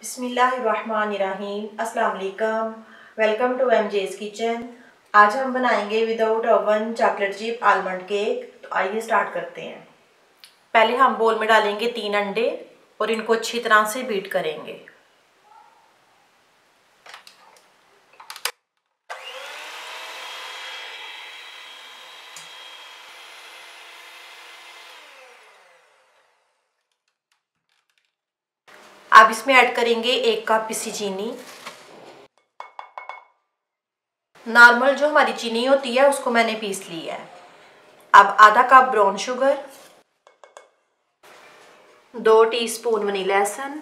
बिस्मिल्लाहिर्रहमानिर्रहीम। अस्सलाम वालेकुम। Welcome to MJ's kitchen. आज हम बनाएंगे without oven chocolate chip almond cake. तो आइए स्टार्ट करते हैं। पहले हम बोल में डालेंगे 3 अंडे और इनको अच्छी तरह से बीट करेंगे। अब इसमें ऐड करेंगे 1 कप पिसी चीनी। नॉर्मल जो हमारी चीनी होती है उसको मैंने पीस ली है। अब आधा cup brown sugar, 2 teaspoon vanilla essence.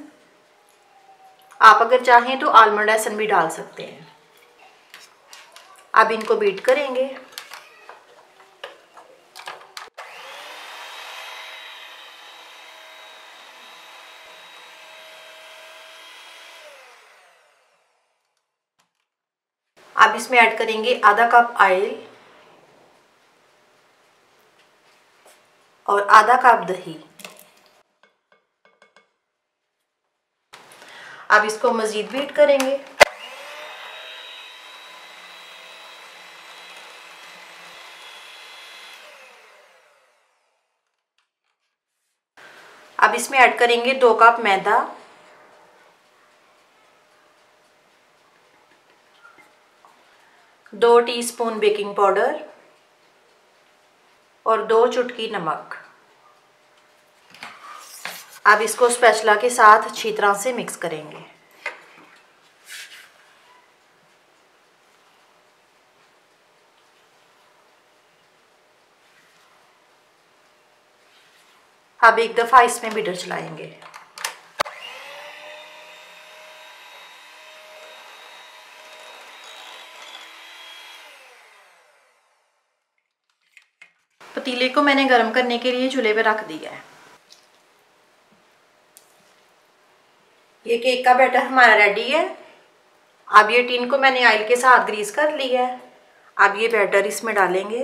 आप अगर चाहें तो आलमंड एसन भी डाल सकते हैं। अब इनको बीट करेंगे। अब इसमें ऐड करेंगे आधा कप ऑयल और आधा कप दही। अब इसको मज़ीद बीट करेंगे। अब इसमें ऐड करेंगे 2 कप मैदा, 2 टीस्पून बेकिंग पाउडर और 2 चुटकी नमक। अब इसको स्पैचुला के साथ अच्छी तरह से मिक्स करेंगे। अब एक दफ़ा इसमें बीटर चलाएंगे। पतीले को मैंने गर्म करने के लिए चूल्हे पे रख दिया है। ये केक का बैटर हमारा रेडी है। अब ये टिन को मैंने ऑयल के साथ ग्रीस कर लिया है। अब ये बैटर इसमें डालेंगे।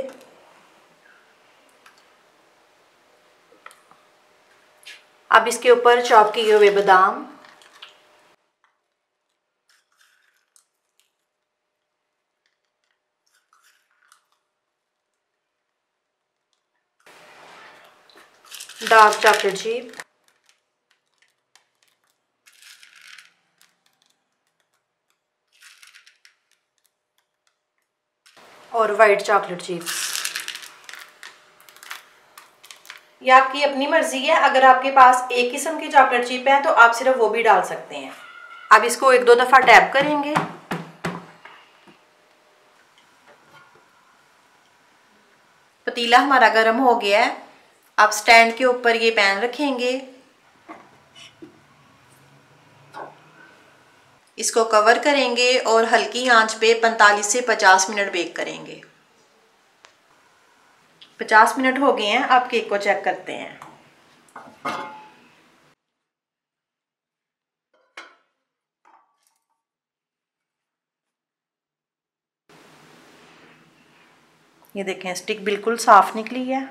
अब इसके ऊपर चॉप किए हुए बादाम, डार्क चॉकलेट चिप और वाइट चॉकलेट चिप्स। ये आपकी अपनी मर्जी है। अगर आपके पास एक किस्म की चॉकलेट चिप है तो आप सिर्फ वो भी डाल सकते हैं। अब इसको 1-2 दफ़ा टैप करेंगे। पतीला हमारा गर्म हो गया है। अब स्टैंड के ऊपर ये पैन रखेंगे, इसको कवर करेंगे और हल्की आंच पे 45 से 50 मिनट बेक करेंगे। 50 मिनट हो गए हैं। अब केक को चेक करते हैं। ये देखें, स्टिक बिल्कुल साफ निकली है।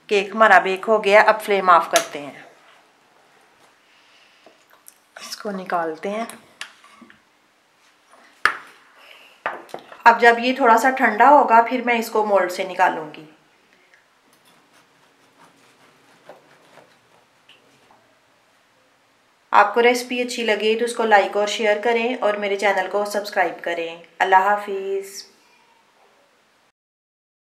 केक हमारा बेक हो गया। अब फ्लेम ऑफ करते हैं। इसको निकालते हैं। अब जब ये थोड़ा सा ठंडा होगा फिर मैं इसको मोल्ड से निकालूंगी। आपको रेसिपी अच्छी लगे तो इसको लाइक और शेयर करें और मेरे चैनल को सब्सक्राइब करें। अल्लाह हाफिज़।